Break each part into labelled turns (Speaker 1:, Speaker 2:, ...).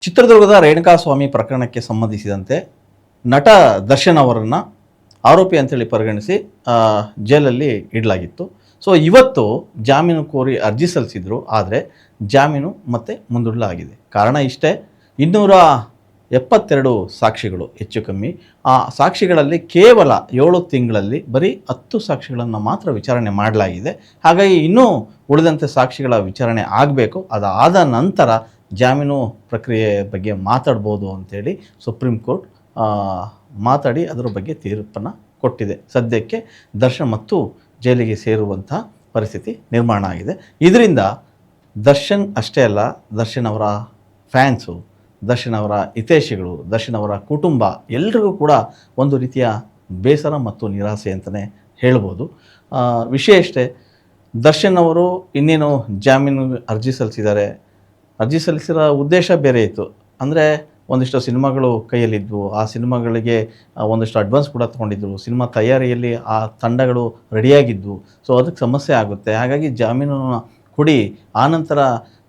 Speaker 1: ಚಿತ್ರದುರ್ಗದ ರೇಣುಕಾಸ್ವಾಮಿ ಪ್ರಕರಣಕ್ಕೆ ಸಂಬಂಧಿಸಿದಂತೆ ನಟ ದರ್ಶನ್ ಅವರನ್ನು ಆರೋಪಿ ಅಂತೇಳಿ ಪರಿಗಣಿಸಿ ಜೈಲಲ್ಲಿ ಇಡಲಾಗಿತ್ತು. ಸೊ ಇವತ್ತು ಜಾಮೀನು ಕೋರಿ ಅರ್ಜಿ ಸಲ್ಲಿಸಿದ್ರು. ಆದರೆ ಜಾಮೀನು ಮತ್ತೆ ಮುಂದೂಡಲಾಗಿದೆ. ಕಾರಣ ಇಷ್ಟೇ, 272 ಸಾಕ್ಷಿಗಳು ಹೆಚ್ಚು ಕಮ್ಮಿ. ಆ ಸಾಕ್ಷಿಗಳಲ್ಲಿ ಕೇವಲ 7 ತಿಂಗಳಲ್ಲಿ ಬರೀ 10 ಸಾಕ್ಷಿಗಳನ್ನು ಮಾತ್ರ ವಿಚಾರಣೆ ಮಾಡಲಾಗಿದೆ. ಹಾಗಾಗಿ ಇನ್ನೂ ಉಳಿದಂತೆ ಸಾಕ್ಷಿಗಳ ವಿಚಾರಣೆ ಆಗಬೇಕು. ಅದಾದ ನಂತರ ಜಾಮೀನು ಪ್ರಕ್ರಿಯೆ ಬಗ್ಗೆ ಮಾತಾಡ್ಬೋದು ಅಂಥೇಳಿ ಸುಪ್ರೀಂ ಕೋರ್ಟ್ ಮಾತಾಡಿ ಅದರ ಬಗ್ಗೆ ತೀರ್ಪನ್ನು ಕೊಟ್ಟಿದೆ. ಸದ್ಯಕ್ಕೆ ದರ್ಶನ್ ಮತ್ತು ಜೈಲಿಗೆ ಸೇರುವಂಥ ಪರಿಸ್ಥಿತಿ ನಿರ್ಮಾಣ ಆಗಿದೆ. ಇದರಿಂದ ದರ್ಶನ್ ಅಷ್ಟೇ ಅಲ್ಲ, ದರ್ಶನ್ ಅವರ ಫ್ಯಾನ್ಸು, ದರ್ಶನ್ ಅವರ ಹಿತೈಷಿಗಳು, ದರ್ಶನ್ ಅವರ ಕುಟುಂಬ ಎಲ್ರಿಗೂ ಕೂಡ ಒಂದು ರೀತಿಯ ಬೇಸರ ಮತ್ತು ನಿರಾಸೆ ಅಂತಲೇ ಹೇಳ್ಬೋದು. ವಿಷಯ ಅಷ್ಟೇ, ದರ್ಶನ್ ಅವರು ಇನ್ನೇನು ಜಾಮೀನು ಅರ್ಜಿ ಸಲ್ಲಿಸಿದ್ದಾರೆ. ಅರ್ಜಿ ಸಲ್ಲಿಸಿರೋ ಉದ್ದೇಶ ಬೇರೆ ಇತ್ತು. ಅಂದರೆ ಒಂದಿಷ್ಟು ಸಿನಿಮಾಗಳು ಕೈಯಲ್ಲಿದ್ವು. ಆ ಸಿನಿಮಾಗಳಿಗೆ ಒಂದಿಷ್ಟು ಅಡ್ವಾನ್ಸ್ ಕೂಡ ತೊಗೊಂಡಿದ್ದರು. ಸಿನಿಮಾ ತಯಾರಿಯಲ್ಲಿ ಆ ತಂಡಗಳು ರೆಡಿಯಾಗಿದ್ವು. ಸೊ ಅದಕ್ಕೆ ಸಮಸ್ಯೆ ಆಗುತ್ತೆ. ಹಾಗಾಗಿ ಜಾಮೀನನ್ನು ಕೊಡಿ, ಆನಂತರ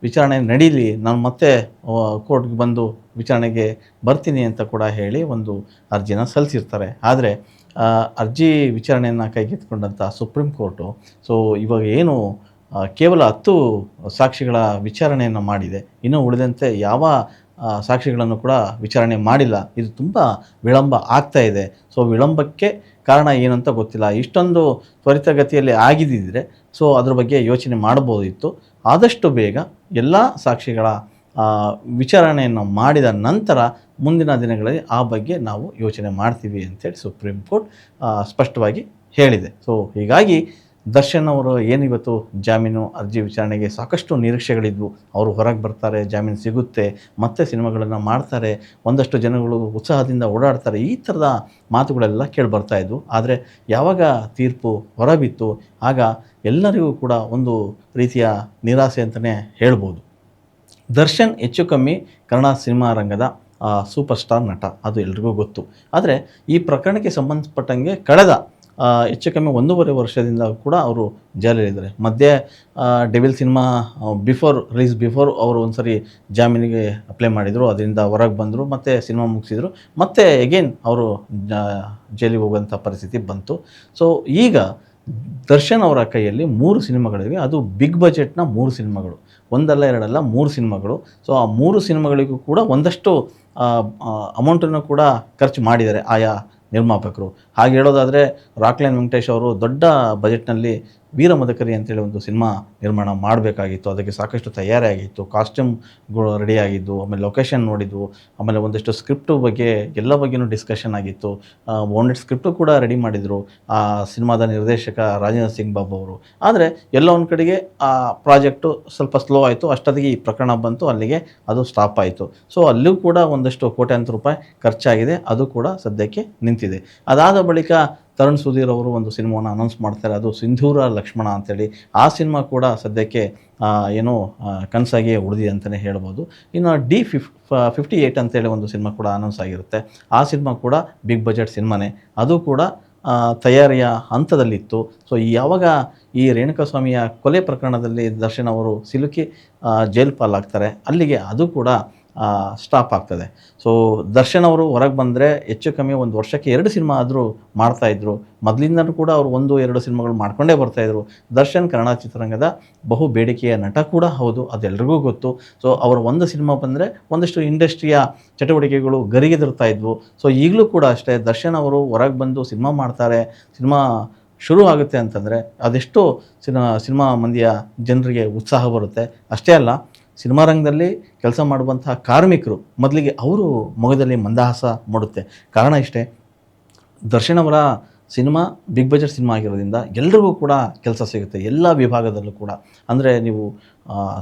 Speaker 1: ವಿಚಾರಣೆ ನಡೀಲಿ, ನಾನು ಮತ್ತೆ ಕೋರ್ಟ್ಗೆ ಬಂದು ವಿಚಾರಣೆಗೆ ಬರ್ತೀನಿ ಅಂತ ಕೂಡ ಹೇಳಿ ಒಂದು ಅರ್ಜಿನ ಸಲ್ಲಿಸಿರ್ತಾರೆ. ಆದರೆ ಅರ್ಜಿ ವಿಚಾರಣೆಯನ್ನು ಕೈಗೆತ್ತಿಕೊಂಡಂಥ ಸುಪ್ರೀಂ ಕೋರ್ಟು ಇವಾಗ ಏನು ಕೇವಲ 10 ಸಾಕ್ಷಿಗಳ ವಿಚಾರಣೆಯನ್ನು ಮಾಡಿದೆ. ಇನ್ನೂ ಉಳಿದಂತೆ ಯಾವ ಸಾಕ್ಷಿಗಳನ್ನು ಕೂಡ ವಿಚಾರಣೆ ಮಾಡಿಲ್ಲ. ಇದು ತುಂಬ ವಿಳಂಬ ಆಗ್ತಾ ಇದೆ. ವಿಳಂಬಕ್ಕೆ ಕಾರಣ ಏನಂತ ಗೊತ್ತಿಲ್ಲ. ಇಷ್ಟೊಂದು ತ್ವರಿತಗತಿಯಲ್ಲಿ ಆಗಿದ್ದಿದ್ರೆ ಅದ್ರ ಬಗ್ಗೆ ಯೋಚನೆ ಮಾಡ್ಬೋದಿತ್ತು. ಆದಷ್ಟು ಬೇಗ ಎಲ್ಲ ಸಾಕ್ಷಿಗಳ ವಿಚಾರಣೆಯನ್ನು ಮಾಡಿದ ನಂತರ ಮುಂದಿನ ದಿನಗಳಲ್ಲಿ ಆ ಬಗ್ಗೆ ನಾವು ಯೋಚನೆ ಮಾಡ್ತೀವಿ ಅಂತೇಳಿ ಸುಪ್ರೀಂ ಕೋರ್ಟ್ ಸ್ಪಷ್ಟವಾಗಿ ಹೇಳಿದೆ. ಹೀಗಾಗಿ ದರ್ಶನ್ ಅವರು ಏನಿವತ್ತು ಜಾಮೀನು ಅರ್ಜಿ ವಿಚಾರಣೆಗೆ ಸಾಕಷ್ಟು ನಿರೀಕ್ಷೆಗಳಿದ್ವು. ಅವರು ಹೊರಗೆ ಬರ್ತಾರೆ, ಜಾಮೀನು ಸಿಗುತ್ತೆ, ಮತ್ತೆ ಸಿನಿಮಾಗಳನ್ನು ಮಾಡ್ತಾರೆ, ಒಂದಷ್ಟು ಜನಗಳು ಉತ್ಸಾಹದಿಂದ ಓಡಾಡ್ತಾರೆ, ಈ ಥರದ ಮಾತುಗಳೆಲ್ಲ ಕೇಳಿಬರ್ತಾಯಿದ್ವು. ಆದರೆ ಯಾವಾಗ ತೀರ್ಪು ಹೊರಬಿತ್ತು ಆಗ ಎಲ್ಲರಿಗೂ ಕೂಡ ಒಂದು ರೀತಿಯ ನಿರಾಸೆ ಅಂತಲೇ ಹೇಳ್ಬೋದು. ದರ್ಶನ್ ಹೆಚ್ಚು ಕಮ್ಮಿ ಕನ್ನಡ ಸಿನಿಮಾ ರಂಗದ ಸೂಪರ್ ಸ್ಟಾರ್ ನಟ, ಅದು ಎಲ್ರಿಗೂ ಗೊತ್ತು. ಆದರೆ ಈ ಪ್ರಕರಣಕ್ಕೆ ಸಂಬಂಧಪಟ್ಟಂಗೆ ಕಳೆದ ಹೆಚ್ಚು ಕಮ್ಮಿ 1.5 ವರ್ಷದಿಂದ ಕೂಡ ಅವರು ಜೈಲಲ್ಲಿದ್ದಾರೆ. ಮಧ್ಯೆ ಡೆವಿಲ್ ಸಿನಿಮಾ ರಿಲೀಸ್ ಬಿಫೋರ್ ಅವರು ಒಂದು ಸರಿ ಜಾಮೀನಿಗೆ ಅಪ್ಲೈ ಮಾಡಿದರು, ಅದರಿಂದ ಹೊರಗೆ ಬಂದರು, ಮತ್ತು ಸಿನಿಮಾ ಮುಗಿಸಿದರು, ಮತ್ತು ಎಗೇನ್ ಅವರು ಜೈಲಿಗೆ ಹೋಗುವಂಥ ಪರಿಸ್ಥಿತಿ ಬಂತು. ಈಗ ದರ್ಶನ್ ಅವರ ಕೈಯಲ್ಲಿ 3 ಸಿನಿಮಾಗಳಿವೆ. ಅದು ಬಿಗ್ ಬಜೆಟ್ನ 3 ಸಿನಿಮಾಗಳು, ಒಂದಲ್ಲ ಎರಡಲ್ಲ 3 ಸಿನಿಮಾಗಳು. ಆ 3 ಸಿನಿಮಾಗಳಿಗೂ ಕೂಡ ಒಂದಷ್ಟು ಅಮೌಂಟನ್ನು ಕೂಡ ಖರ್ಚು ಮಾಡಿದ್ದಾರೆ ಆಯಾ ನಿರ್ಮಾಪಕರು. ಹಾಗೆ ಹೇಳೋದಾದರೆ ರಾಕ್ಲೈನ್ ವೆಂಕಟೇಶ್ ಅವರು ದೊಡ್ಡ ಬಜೆಟ್ನಲ್ಲಿ ವೀರ ಮದಕರಿ ಅಂತೇಳಿ ಒಂದು ಸಿನಿಮಾ ನಿರ್ಮಾಣ ಮಾಡಬೇಕಾಗಿತ್ತು. ಅದಕ್ಕೆ ಸಾಕಷ್ಟು ತಯಾರಿ ಆಗಿತ್ತು, ಕಾಸ್ಟ್ಯೂಮ್ಗಳು ರೆಡಿಯಾಗಿದ್ದು, ಆಮೇಲೆ ಲೊಕೇಶನ್ ನೋಡಿದ್ವು, ಆಮೇಲೆ ಒಂದಿಷ್ಟು ಸ್ಕ್ರಿಪ್ಟು ಬಗ್ಗೆ ಎಲ್ಲ ಬಗ್ಗೆಯೂ ಡಿಸ್ಕಷನ್ ಆಗಿತ್ತು. ಒಂದೆರಡು ಸ್ಕ್ರಿಪ್ಟು ಕೂಡ ರೆಡಿ ಮಾಡಿದರು ಆ ಸಿನಿಮಾದ ನಿರ್ದೇಶಕ ರಾಜೇಂದ್ರ ಸಿಂಗ್ ಬಾಬು ಅವರು. ಆದರೆ ಎಲ್ಲ ಒಂದು ಕಡೆಗೆ ಆ ಪ್ರಾಜೆಕ್ಟು ಸ್ವಲ್ಪ ಸ್ಲೋ ಆಯಿತು. ಅಷ್ಟೊತ್ತಿಗೆ ಈ ಪ್ರಕರಣ ಬಂತು, ಅಲ್ಲಿಗೆ ಅದು ಸ್ಟಾಪ್ ಆಯಿತು. ಅಲ್ಲೂ ಕೂಡ ಒಂದಷ್ಟು ಕೋಟ್ಯಾಂತರ ರೂಪಾಯಿ ಖರ್ಚಾಗಿದೆ, ಅದು ಕೂಡ ಸದ್ಯಕ್ಕೆ ನಿಂತಿದೆ. ಅದಾದ ಬಳಿಕ ತರುಣ್ ಸುಧೀರ್ ಅವರು ಒಂದು ಸಿನಿಮಾವನ್ನು ಅನೌನ್ಸ್ ಮಾಡ್ತಾರೆ, ಅದು ಸಿಂಧೂರ ಲಕ್ಷ್ಮಣ ಅಂತೇಳಿ. ಆ ಸಿನಿಮಾ ಕೂಡ ಸದ್ಯಕ್ಕೆ ಏನೋ ಕನಸಾಗಿಯೇ ಉಳಿದಿದೆ ಅಂತಲೇ ಹೇಳ್ಬೋದು. ಇನ್ನು D58 ಅಂತೇಳಿ ಒಂದು ಸಿನಿಮಾ ಕೂಡ ಅನೌನ್ಸ್ ಆಗಿರುತ್ತೆ. ಆ ಸಿನಿಮಾ ಕೂಡ ಬಿಗ್ ಬಜೆಟ್ ಸಿನಿಮಾನೇ, ಅದು ಕೂಡ ತಯಾರಿಯ ಹಂತದಲ್ಲಿತ್ತು. ಯಾವಾಗ ಈ ರೇಣುಕಾಸ್ವಾಮಿಯ ಕೊಲೆ ಪ್ರಕರಣದಲ್ಲಿ ದರ್ಶನ್ ಅವರು ಸಿಲುಕಿ ಜೈಲು ಪಾಲಾಗ್ತಾರೆ, ಅಲ್ಲಿಗೆ ಅದು ಕೂಡ ಸ್ಟಾಪ್ ಆಗ್ತದೆ. ದರ್ಶನ್ ಅವರು ಹೊರಗೆ ಬಂದರೆ ಹೆಚ್ಚು ಕಮ್ಮಿ ಒಂದು ವರ್ಷಕ್ಕೆ 2 ಸಿನಿಮಾ ಆದರೂ ಮಾಡ್ತಾಯಿದ್ರು. ಮೊದಲಿಂದನೂ ಕೂಡ ಅವರು 1-2 ಸಿನಿಮಾಗಳು ಮಾಡ್ಕೊಂಡೇ ಬರ್ತಾಯಿದ್ರು. ದರ್ಶನ್ ಕನ್ನಡ ಚಿತ್ರರಂಗದ ಬಹು ಬೇಡಿಕೆಯ ನಟ ಕೂಡ ಹೌದು, ಅದೆಲ್ಲರಿಗೂ ಗೊತ್ತು. ಅವರ ಒಂದು ಸಿನಿಮಾ ಬಂದರೆ ಒಂದಷ್ಟು ಇಂಡಸ್ಟ್ರಿಯ ಚಟುವಟಿಕೆಗಳು ಗರಿಗೆದರ್ತಾ ಇದ್ವು. ಈಗಲೂ ಕೂಡ ಅಷ್ಟೇ, ದರ್ಶನ್ ಅವರು ಹೊರಗೆ ಬಂದು ಸಿನಿಮಾ ಮಾಡ್ತಾರೆ, ಸಿನಿಮಾ ಶುರು ಆಗುತ್ತೆ ಅಂತಂದರೆ ಅದೆಷ್ಟೋ ಸಿನಿಮಾ ಮಂದಿಯ ಜನರಿಗೆ ಉತ್ಸಾಹ ಬರುತ್ತೆ. ಅಷ್ಟೇ ಅಲ್ಲ, ಸಿನಿಮಾ ರಂಗದಲ್ಲಿ ಕೆಲಸ ಮಾಡುವಂತಹ ಕಾರ್ಮಿಕರು ಮೊದಲಿಗೆ ಅವರು ಮೊಗದಲ್ಲಿ ಮಂದಹಾಸ ಮೂಡುತ್ತೆ. ಕಾರಣ ಇಷ್ಟೇ, ದರ್ಶನ್ ಅವರ ಸಿನಿಮಾ ಬಿಗ್ ಬಜೆಟ್ ಸಿನಿಮಾ ಆಗಿರೋದ್ರಿಂದ ಎಲ್ರಿಗೂ ಕೂಡ ಕೆಲಸ ಸಿಗುತ್ತೆ, ಎಲ್ಲ ವಿಭಾಗದಲ್ಲೂ ಕೂಡ. ಅಂದರೆ ನೀವು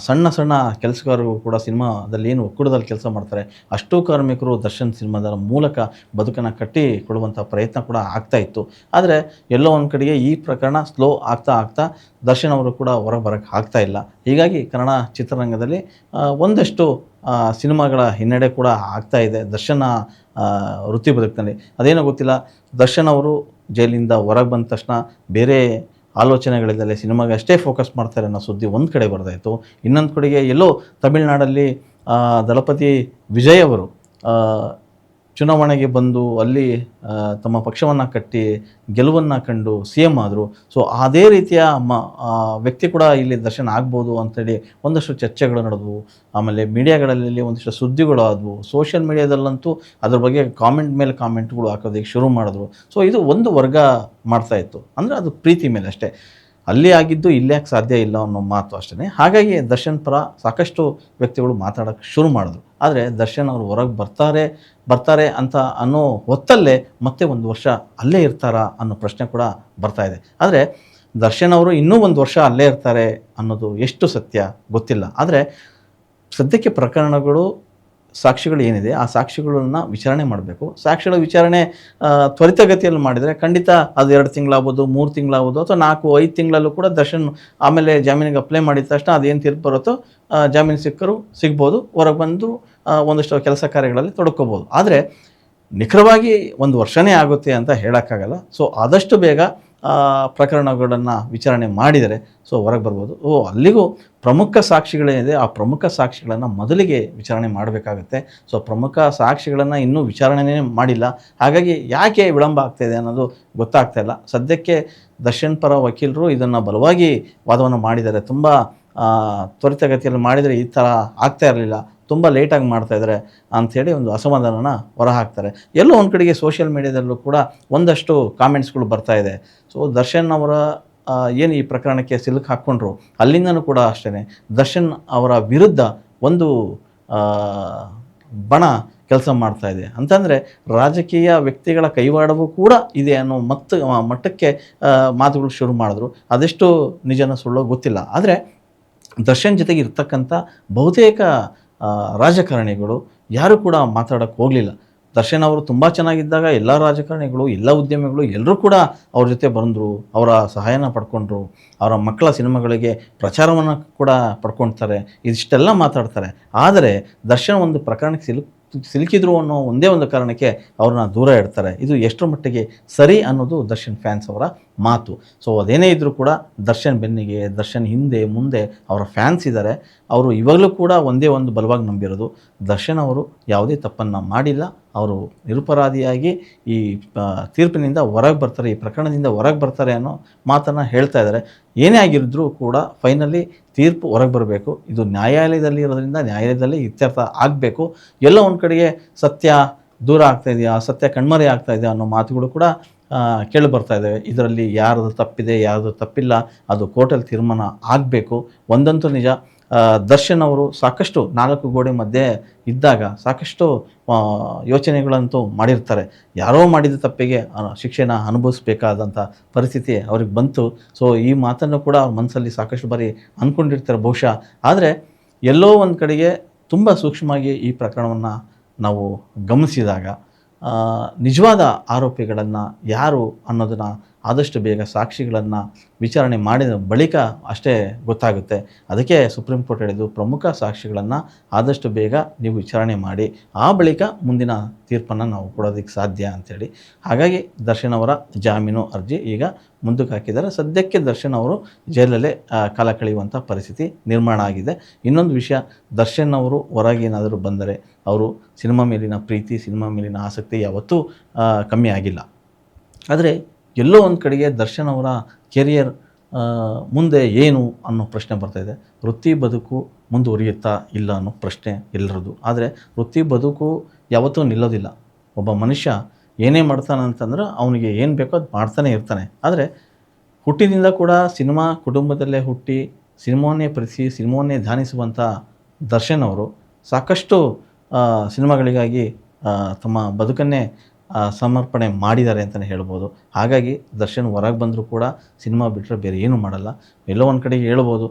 Speaker 1: ಸಣ್ಣ ಸಣ್ಣ ಕೆಲಸಗಾರರು ಕೂಡ ಸಿನಿಮಾದಲ್ಲಿ ಏನು ಒಕ್ಕೂಟದಲ್ಲಿ ಕೆಲಸ ಮಾಡ್ತಾರೆ, ಅಷ್ಟೂ ಕಾರ್ಮಿಕರು ದರ್ಶನ್ ಸಿನಿಮಾದ ಮೂಲಕ ಬದುಕನ್ನು ಕಟ್ಟಿ ಕೊಡುವಂಥ ಪ್ರಯತ್ನ ಕೂಡ ಆಗ್ತಾಯಿತ್ತು. ಆದರೆ ಎಲ್ಲೋ ಒಂದು ಕಡೆಗೆ ಈ ಪ್ರಕರಣ ಸ್ಲೋ ಆಗ್ತಾ ದರ್ಶನ್ ಅವರು ಕೂಡ ಹೊರಗೆ ಬರೋಕ್ಕೆ ಆಗ್ತಾಯಿಲ್ಲ. ಹೀಗಾಗಿ ಕನ್ನಡ ಚಿತ್ರರಂಗದಲ್ಲಿ ಒಂದಷ್ಟು ಸಿನಿಮಾಗಳ ಹಿನ್ನಡೆ ಕೂಡ ಆಗ್ತಾಯಿದೆ ದರ್ಶನ ವೃತ್ತಿ ಬದುಕಿನಲ್ಲಿ. ಅದೇನೋ ಗೊತ್ತಿಲ್ಲ, ದರ್ಶನ್ ಅವರು ಜೈಲಿಂದ ಹೊರಗೆ ಬಂದ ತಕ್ಷಣ ಬೇರೆ ಆಲೋಚನೆಗಳಿಂದಲೇ ಸಿನಿಮಾಗೆ ಅಷ್ಟೇ ಫೋಕಸ್ ಮಾಡ್ತಾರೆ ಅನ್ನೋ ಸುದ್ದಿ ಒಂದು ಕಡೆ ಬರ್ತಾಯಿತ್ತು. ಇನ್ನೊಂದು ಕಡೆಗೆ ಎಲ್ಲೋ ತಮಿಳುನಾಡಲ್ಲಿ ದಳಪತಿ ವಿಜಯ್ ಅವರು ಚುನಾವಣೆಗೆ ಬಂದು ಅಲ್ಲಿ ತಮ್ಮ ಪಕ್ಷವನ್ನು ಕಟ್ಟಿ ಗೆಲುವನ್ನು ಕಂಡು ಸಿ ಎಮ್ ಆದರು. ಸೊ ಅದೇ ರೀತಿಯ ವ್ಯಕ್ತಿ ಕೂಡ ಇಲ್ಲಿ ದರ್ಶನ್ ಆಗ್ಬೋದು ಅಂಥೇಳಿ ಒಂದಷ್ಟು ಚರ್ಚೆಗಳು ನಡೆದವು. ಆಮೇಲೆ ಮೀಡಿಯಾಗಳಲ್ಲಿ ಒಂದಿಷ್ಟು ಸುದ್ದಿಗಳು ಆದವು. ಸೋಷಿಯಲ್ ಮೀಡಿಯಾದಲ್ಲಂತೂ ಅದ್ರ ಬಗ್ಗೆ ಕಾಮೆಂಟ್ ಮೇಲೆ ಕಾಮೆಂಟ್ಗಳು ಹಾಕೋದಕ್ಕೆ ಶುರು ಮಾಡಿದ್ರು. ಸೊ ಇದು ಒಂದು ವರ್ಗ ಮಾಡ್ತಾಯಿತ್ತು, ಅಂದರೆ ಅದು ಪ್ರೀತಿ ಮೇಲೆ ಅಷ್ಟೇ. ಅಲ್ಲಿ ಆಗಿದ್ದು ಇಲ್ಲಿ ಯಾಕೆ ಸಾಧ್ಯ ಇಲ್ಲ ಅನ್ನೋ ಮಾತು ಅಷ್ಟೇ. ಹಾಗಾಗಿ ದರ್ಶನ್ ಪರ ಸಾಕಷ್ಟು ವ್ಯಕ್ತಿಗಳು ಮಾತಾಡೋಕ್ಕೆ ಶುರು ಮಾಡಿದ್ರು. ಆದರೆ ದರ್ಶನ್ ಅವರು ಹೊರಗೆ ಬರ್ತಾರೆ ಅಂತ ಅನ್ನೋ ಹೊತ್ತಲ್ಲೇ ಮತ್ತೆ ಒಂದು ವರ್ಷ ಅಲ್ಲೇ ಇರ್ತಾರಾ ಅನ್ನೋ ಪ್ರಶ್ನೆ ಕೂಡ ಬರ್ತಾ ಇದೆ. ಆದರೆ ದರ್ಶನ್ ಅವರು ಇನ್ನೂ ಒಂದು ವರ್ಷ ಅಲ್ಲೇ ಇರ್ತಾರೆ ಅನ್ನೋದು ಎಷ್ಟು ಸತ್ಯ ಗೊತ್ತಿಲ್ಲ. ಆದರೆ ಸದ್ಯಕ್ಕೆ ಪ್ರಕರಣಗಳು, ಸಾಕ್ಷಿಗಳು ಏನಿದೆ ಆ ಸಾಕ್ಷಿಗಳನ್ನು ವಿಚಾರಣೆ ಮಾಡಬೇಕು. ಸಾಕ್ಷಿಗಳ ವಿಚಾರಣೆ ತ್ವರಿತಗತಿಯಲ್ಲಿ ಮಾಡಿದರೆ ಖಂಡಿತ ಅದು 2 ತಿಂಗಳಾಗ್ಬೋದು, 3 ತಿಂಗಳಾಗ್ಬೋದು, ಅಥವಾ 4-5 ತಿಂಗಳಲ್ಲೂ ಕೂಡ ದರ್ಶನ್ ಆಮೇಲೆ ಜಾಮೀನಿಗೆ ಅಪ್ಲೈ ಮಾಡಿದ ತಕ್ಷಣ ಅದೇನು ತೀರ್ಪು ಬರುತ್ತೋ ಜಾಮೀನು ಸಿಗ್ಬೋದು, ಹೊರಗೆ ಬಂದು ಒಂದಷ್ಟು ಕೆಲಸ ಕಾರ್ಯಗಳಲ್ಲಿ ತೊಡ್ಕೋಬೋದು. ಆದರೆ ನಿಖರವಾಗಿ 1 ವರ್ಷನೇ ಆಗುತ್ತೆ ಅಂತ ಹೇಳೋಕ್ಕಾಗಲ್ಲ. ಸೊ ಆದಷ್ಟು ಬೇಗ ಪ್ರಕರಣಗಳನ್ನು ವಿಚಾರಣೆ ಮಾಡಿದರೆ ಸೊ ಹೊರಗೆ ಬರ್ಬೋದು. ಅಲ್ಲಿಗೂ ಪ್ರಮುಖ ಸಾಕ್ಷಿಗಳೇನಿದೆ ಆ ಪ್ರಮುಖ ಸಾಕ್ಷಿಗಳನ್ನು ಮೊದಲಿಗೆ ವಿಚಾರಣೆ ಮಾಡಬೇಕಾಗುತ್ತೆ. ಸೊ ಪ್ರಮುಖ ಸಾಕ್ಷಿಗಳನ್ನು ಇನ್ನೂ ವಿಚಾರಣೆನೇ ಮಾಡಿಲ್ಲ. ಹಾಗಾಗಿ ಯಾಕೆ ವಿಳಂಬ ಆಗ್ತಾಯಿದೆ ಅನ್ನೋದು ಗೊತ್ತಾಗ್ತಾ ಇಲ್ಲ. ಸದ್ಯಕ್ಕೆ ದರ್ಶನ್ ಪರ ವಕೀಲರು ಇದನ್ನು ಬಲವಾಗಿ ವಾದವನ್ನು ಮಾಡಿದ್ದಾರೆ. ತುಂಬ ತ್ವರಿತಗತಿಯಲ್ಲಿ ಮಾಡಿದರೆ ಈ ಥರ ಆಗ್ತಾ ಇರಲಿಲ್ಲ, ತುಂಬ ಲೇಟಾಗಿ ಮಾಡ್ತಾಯಿದ್ದಾರೆ ಅಂಥೇಳಿ ಒಂದು ಅಸಮಾಧಾನನ ಹೊರಹಾಕ್ತಾರೆ. ಎಲ್ಲೋ ಒಂದು ಕಡೆಗೆ ಸೋಷಿಯಲ್ ಮೀಡಿಯಾದಲ್ಲೂ ಕೂಡ ಒಂದಷ್ಟು ಕಾಮೆಂಟ್ಸ್ಗಳು ಬರ್ತಾಯಿದೆ. ಸೊ ದರ್ಶನ್ ಅವರ ಏನು ಈ ಪ್ರಕರಣಕ್ಕೆ ಸಿಲುಕು ಹಾಕ್ಕೊಂಡ್ರು ಅಲ್ಲಿಂದನೂ ಕೂಡ ಅಷ್ಟೇ ದರ್ಶನ್ ಅವರ ವಿರುದ್ಧ ಒಂದು ಬಣ ಕೆಲಸ ಮಾಡ್ತಾಯಿದೆ. ಅಂತಂದರೆ ರಾಜಕೀಯ ವ್ಯಕ್ತಿಗಳ ಕೈವಾಡವೂ ಕೂಡ ಇದೆ ಅನ್ನೋ ಮಟ್ಟಕ್ಕೆ ಮಾತುಗಳು ಶುರು ಮಾಡಿದ್ರು. ಅದೆಷ್ಟು ನಿಜನ ಸುಳ್ಳೋ ಗೊತ್ತಿಲ್ಲ. ಆದರೆ ದರ್ಶನ್ ಜೊತೆಗೆ ಇರ್ತಕ್ಕಂಥ ಬಹುತೇಕ ರಾಜಕಾರಣಿಗಳು ಯಾರೂ ಕೂಡ ಮಾತಾಡೋಕ್ಕೆ ಹೋಗಲಿಲ್ಲ. ದರ್ಶನ್ ಅವರು ತುಂಬ ಚೆನ್ನಾಗಿದ್ದಾಗ ಎಲ್ಲ ರಾಜಕಾರಣಿಗಳು, ಎಲ್ಲ ಉದ್ಯಮಿಗಳು ಎಲ್ಲರೂ ಕೂಡ ಅವ್ರ ಜೊತೆ ಬಂದರು, ಅವರ ಸಹಾಯನ ಪಡ್ಕೊಂಡ್ರು, ಅವರ ಮಕ್ಕಳ ಸಿನಿಮಾಗಳಿಗೆ ಪ್ರಚಾರವನ್ನು ಕೂಡ ಪಡ್ಕೊಳ್ತಾರೆ, ಇದಿಷ್ಟೆಲ್ಲ ಮಾತಾಡ್ತಾರೆ. ಆದರೆ ದರ್ಶನ್ ಒಂದು ಪ್ರಕರಣಕ್ಕೆ ಸಿಲುಕಿದ್ರು ಅನ್ನೋ ಒಂದೇ ಒಂದು ಕಾರಣಕ್ಕೆ ಅವ್ರನ್ನ ದೂರ ಇಡ್ತಾರೆ. ಇದು ಎಷ್ಟರ ಮಟ್ಟಿಗೆ ಸರಿ ಅನ್ನೋದು ದರ್ಶನ್ ಫ್ಯಾನ್ಸ್ ಅವರ ಮಾತು. ಸೊ ಅದೇನೇ ಇದ್ದರೂ ಕೂಡ ದರ್ಶನ್ ಬೆನ್ನಿಗೆ, ದರ್ಶನ್ ಹಿಂದೆ ಮುಂದೆ ಅವರ ಫ್ಯಾನ್ಸ್ ಇದ್ದಾರೆ. ಅವರು ಇವಾಗಲೂ ಕೂಡ ಒಂದೇ ಒಂದು ಬಲವಾಗಿ ನಂಬಿರೋದು ದರ್ಶನ್ ಅವರು ಯಾವುದೇ ತಪ್ಪನ್ನು ಮಾಡಿಲ್ಲ, ಅವರು ನಿರಪರಾಧಿಯಾಗಿ ಈ ತೀರ್ಪಿನಿಂದ ಹೊರಗೆ ಬರ್ತಾರೆ, ಈ ಪ್ರಕರಣದಿಂದ ಹೊರಗೆ ಬರ್ತಾರೆ ಅನ್ನೋ ಮಾತನ್ನು ಹೇಳ್ತಾ ಇದ್ದಾರೆ. ಏನೇ ಆಗಿದ್ರೂ ಕೂಡ ಫೈನಲಿ ತೀರ್ಪು ಹೊರಗೆ ಬರಬೇಕು. ಇದು ನ್ಯಾಯಾಲಯದಲ್ಲಿ ಇರೋದ್ರಿಂದ ನ್ಯಾಯಾಲಯದಲ್ಲಿ ಇತ್ಯರ್ಥ ಆಗಬೇಕು. ಎಲ್ಲೋ ಒಂದು ಕಡೆಗೆ ಸತ್ಯ ದೂರ ಆಗ್ತಾಯಿದೆಯಾ, ಸತ್ಯ ಕಣ್ಮರೆ ಆಗ್ತಾಯಿದೆಯಾ ಅನ್ನೋ ಮಾತುಗಳು ಕೂಡ ಕೇಳಿ ಬರ್ತಾ ಇದ್ದಾವೆ. ಇದರಲ್ಲಿ ಯಾರ್ದು ತಪ್ಪಿದೆ ಯಾರ್ದು ತಪ್ಪಿಲ್ಲ ಅದು ಕೋರ್ಟಲ್ಲಿ ತೀರ್ಮಾನ ಆಗಬೇಕು. ಒಂದಂತೂ ನಿಜ, ದರ್ಶನ್ ಅವರು ಸಾಕಷ್ಟು 4 ಗೋಡೆ ಮಧ್ಯೆ ಇದ್ದಾಗ ಸಾಕಷ್ಟು ಯೋಚನೆಗಳಂತೂ ಮಾಡಿರ್ತಾರೆ. ಯಾರೋ ಮಾಡಿದ ತಪ್ಪಿಗೆ ಶಿಕ್ಷೆನ ಅನುಭವಿಸ್ಬೇಕಾದಂಥ ಪರಿಸ್ಥಿತಿ ಅವ್ರಿಗೆ ಬಂತು. ಸೊ ಈ ಮಾತನ್ನು ಕೂಡ ಅವ್ರ ಮನಸ್ಸಲ್ಲಿ ಸಾಕಷ್ಟು ಬಾರಿ ಅಂದ್ಕೊಂಡಿರ್ತಾರೆ ಬಹುಶಃ. ಆದರೆ ಎಲ್ಲೋ ಒಂದು ಕಡೆಗೆ ತುಂಬ ಸೂಕ್ಷ್ಮವಾಗಿ ಈ ಪ್ರಕರಣವನ್ನು ನಾವು ಗಮನಿಸಿದಾಗ ನಿಜವಾದ ಆರೋಪಿಗಳನ್ನು ಯಾರು ಅನ್ನೋದನ್ನು ಆದಷ್ಟು ಬೇಗ ಸಾಕ್ಷಿಗಳನ್ನು ವಿಚಾರಣೆ ಮಾಡಿದ ಬಳಿಕ ಅಷ್ಟೇ ಗೊತ್ತಾಗುತ್ತೆ. ಅದಕ್ಕೆ ಸುಪ್ರೀಂ ಕೋರ್ಟ್ ಹೇಳಿದ್ದು ಪ್ರಮುಖ ಸಾಕ್ಷಿಗಳನ್ನು ಆದಷ್ಟು ಬೇಗ ನೀವು ವಿಚಾರಣೆ ಮಾಡಿ, ಆ ಬಳಿಕ ಮುಂದಿನ ತೀರ್ಪನ್ನು ನಾವು ಕೊಡೋದಕ್ಕೆ ಸಾಧ್ಯ ಅಂಥೇಳಿ. ಹಾಗಾಗಿ ದರ್ಶನ್ ಅವರ ಜಾಮೀನು ಅರ್ಜಿ ಈಗ ಮುಂದಕ್ಕೆ ಹಾಕಿದ್ದಾರೆ. ಸದ್ಯಕ್ಕೆ ದರ್ಶನ್ ಅವರು ಜೈಲಲ್ಲೇ ಕಾಲ ಕಳೆಯುವಂಥ ಪರಿಸ್ಥಿತಿ ನಿರ್ಮಾಣ ಆಗಿದೆ. ಇನ್ನೊಂದು ವಿಷಯ, ದರ್ಶನ್ ಅವರು ಹೊರಗೇನಾದರೂ ಬಂದರೆ ಅವರು ಸಿನಿಮಾ ಮೇಲಿನ ಪ್ರೀತಿ, ಸಿನಿಮಾ ಮೇಲಿನ ಆಸಕ್ತಿ ಯಾವತ್ತೂ ಕಮ್ಮಿ ಆಗಿಲ್ಲ. ಆದರೆ ಎಲ್ಲೋ ಒಂದು ಕಡೆಗೆ ದರ್ಶನ್ ಅವರ ಕೆರಿಯರ್ ಮುಂದೆ ಏನು ಅನ್ನೋ ಪ್ರಶ್ನೆ ಬರ್ತಾಯಿದೆ. ವೃತ್ತಿ ಬದುಕು ಮುಂದುವರಿಯುತ್ತಾ ಇಲ್ಲ ಅನ್ನೋ ಪ್ರಶ್ನೆ ಎಲ್ಲರದು. ಆದರೆ ವೃತ್ತಿ ಬದುಕು ಯಾವತ್ತೂ ನಿಲ್ಲೋದಿಲ್ಲ. ಒಬ್ಬ ಮನುಷ್ಯ ಏನೇ ಮಾಡ್ತಾನೆ ಅಂತಂದ್ರೆ ಅವನಿಗೆ ಏನು ಬೇಕೋ ಅದು ಮಾಡ್ತಾನೆ ಇರ್ತಾನೆ. ಆದರೆ ಹುಟ್ಟಿನಿಂದ ಕೂಡ ಸಿನಿಮಾ ಕುಟುಂಬದಲ್ಲೇ ಹುಟ್ಟಿ ಸಿನಿಮಾವನ್ನೇ ಪ್ರೀತಿಸಿ ಸಿನಿಮಾವನ್ನೇ ಧ್ಯಾನಿಸುವಂಥ ದರ್ಶನ್ ಅವರು ಸಾಕಷ್ಟು ಸಿನಿಮಾಗಳಿಗಾಗಿ ತಮ್ಮ ಬದುಕನ್ನೇ ಸಮರ್ಪಣೆ ಮಾಡಿದ್ದಾರೆ ಅಂತಲೇ ಹೇಳ್ಬೋದು. ಹಾಗಾಗಿ ದರ್ಶನ್ ಹೊರಗೆ ಬಂದರೂ ಕೂಡ ಸಿನಿಮಾ ಬಿಟ್ಟರೆ ಬೇರೆ ಏನೂ ಮಾಡಲ್ಲ. ಎಲ್ಲೋ ಒಂದು ಕಡೆಗೆ ಹೇಳ್ಬೋದು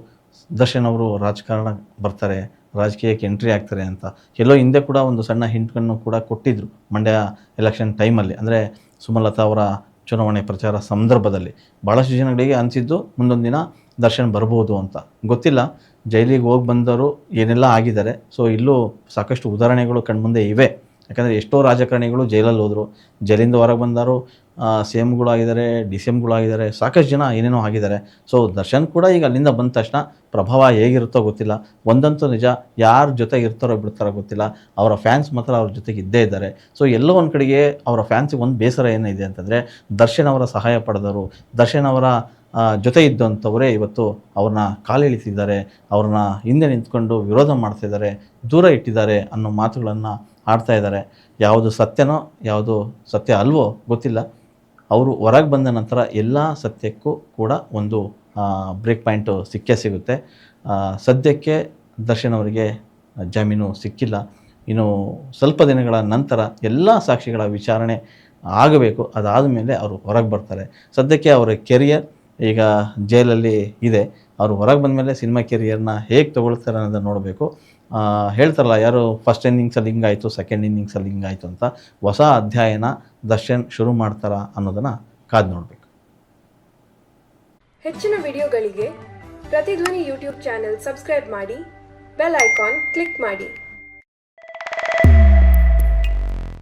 Speaker 1: ದರ್ಶನ್ ಅವರು ರಾಜಕಾರಣ ಬರ್ತಾರೆ, ರಾಜಕೀಯಕ್ಕೆ ಎಂಟ್ರಿ ಆಗ್ತಾರೆ ಅಂತ. ಎಲ್ಲೋ ಹಿಂದೆ ಕೂಡ ಒಂದು ಸಣ್ಣ ಹಿಂಟನ್ನು ಕೂಡ ಕೊಟ್ಟಿದ್ದರು ಮಂಡ್ಯ ಎಲೆಕ್ಷನ್ ಟೈಮಲ್ಲಿ, ಅಂದರೆ ಸುಮಲತಾ ಅವರ ಚುನಾವಣೆ ಪ್ರಚಾರ ಸಂದರ್ಭದಲ್ಲಿ. ಭಾಳಷ್ಟು ಜನಗಳಿಗೆ ಅನಿಸಿದ್ದು ಮುಂದೊಂದು ದಿನ ದರ್ಶನ್ ಬರ್ಬೋದು ಅಂತ. ಗೊತ್ತಿಲ್ಲ, ಜೈಲಿಗೆ ಹೋಗಿ ಬಂದವರು ಏನೆಲ್ಲ ಆಗಿದ್ದಾರೆ. ಸೊ ಇಲ್ಲೂ ಸಾಕಷ್ಟು ಉದಾಹರಣೆಗಳು ಕಣ್ಮುಂದೆ ಇವೆ. ಯಾಕಂದರೆ ಎಷ್ಟೋ ರಾಜಕಾರಣಿಗಳು ಜೈಲಲ್ಲಿ ಹೋದರು, ಜೈಲಿಂದ ಹೊರಗೆ ಬಂದವರು ಸಿ ಎಮ್ಗಳಾಗಿದ್ದಾರೆ, ಡಿ ಸಿ ಎಮ್ಗಳಾಗಿದ್ದಾರೆ, ಸಾಕಷ್ಟು ಜನ ಏನೇನೋ ಆಗಿದ್ದಾರೆ. ಸೊ ದರ್ಶನ್ ಕೂಡ ಈಗ ಅಲ್ಲಿಂದ ಬಂದ ತಕ್ಷಣ ಪ್ರಭಾವ ಹೇಗಿರುತ್ತೋ ಗೊತ್ತಿಲ್ಲ. ಒಂದಂತೂ ನಿಜ, ಯಾರ ಜೊತೆಗೆ ಇರ್ತಾರೋ ಬಿಡ್ತಾರೋ ಗೊತ್ತಿಲ್ಲ, ಅವರ ಫ್ಯಾನ್ಸ್ ಮಾತ್ರ ಅವ್ರ ಜೊತೆಗೆ ಇದ್ದೇ ಇದ್ದಾರೆ. ಸೊ ಎಲ್ಲೋ ಒಂದು ಕಡೆಗೆ ಅವರ ಫ್ಯಾನ್ಸಿಗೆ ಒಂದು ಬೇಸರ ಏನಿದೆ ಅಂತಂದರೆ, ದರ್ಶನ್ ಅವರ ಸಹಾಯ ಪಡೆದವರು, ದರ್ಶನ್ ಅವರ ಜೊತೆ ಇದ್ದಂಥವರೇ ಇವತ್ತು ಅವ್ರನ್ನ ಕಾಲಿಳಿತಿದ್ದಾರೆ, ಅವ್ರನ್ನ ಹಿಂದೆ ನಿಂತ್ಕೊಂಡು ವಿರೋಧ ಮಾಡ್ತಾಯಿದ್ದಾರೆ, ದೂರ ಇಟ್ಟಿದ್ದಾರೆ ಅನ್ನೋ ಮಾತುಗಳನ್ನು ಆಡ್ತಾ ಇದ್ದಾರೆ. ಯಾವುದು ಸತ್ಯನೋ ಯಾವುದು ಸತ್ಯ ಅಲ್ವೋ ಗೊತ್ತಿಲ್ಲ. ಅವರು ಹೊರಗೆ ಬಂದ ನಂತರ ಎಲ್ಲ ಸತ್ಯಕ್ಕೂ ಕೂಡ ಒಂದು ಬ್ರೇಕ್ ಪಾಯಿಂಟು ಸಿಕ್ಕೇ ಸಿಗುತ್ತೆ. ಸದ್ಯಕ್ಕೆ ದರ್ಶನ್ ಅವರಿಗೆ ಜಾಮೀನು ಸಿಕ್ಕಿಲ್ಲ. ಇನ್ನು ಸ್ವಲ್ಪ ದಿನಗಳ ನಂತರ ಎಲ್ಲ ಸಾಕ್ಷಿಗಳ ವಿಚಾರಣೆ ಆಗಬೇಕು. ಅದಾದ ಮೇಲೆ ಅವರು ಹೊರಗೆ ಬರ್ತಾರೆ. ಸದ್ಯಕ್ಕೆ ಅವರ ಕೆರಿಯರ್ ಈಗ ಜೈಲಲ್ಲಿ ಇದೆ. ಅವರು ಹೊರಗೆ ಬಂದ ಮೇಲೆ ಸಿನಿಮಾ ಕೆರಿಯರ್ನ ಹೇಗೆ ತೊಗೊಳ್ತಾರೆ ಅನ್ನೋದನ್ನು ನೋಡಬೇಕು. ಹೇಳ್ತಾರಲ್ಲ, ಯಾರು ಫಸ್ಟ್ ಇನ್ನಿಂಗ್ಸಲ್ಲಿ ಹಿಂಗಾಯಿತು, ಸೆಕೆಂಡ್ ಇನ್ನಿಂಗ್ಸಲ್ಲಿ ಹಿಂಗಾಯಿತು ಅಂತ, ಹೊಸ ಅಧ್ಯಾಯನ ದರ್ಶನ್ ಶುರು ಮಾಡ್ತಾರಾ ಅನ್ನೋದನ್ನು ಕಾದು ನೋಡಬೇಕು.
Speaker 2: ಹೆಚ್ಚಿನ ವಿಡಿಯೋಗಳಿಗೆ ಪ್ರತಿಧ್ವನಿ ಯೂಟ್ಯೂಬ್ ಚಾನೆಲ್ ಸಬ್ಸ್ಕ್ರೈಬ್ ಮಾಡಿ, ಬೆಲ್ ಐಕಾನ್ ಕ್ಲಿಕ್ ಮಾಡಿ.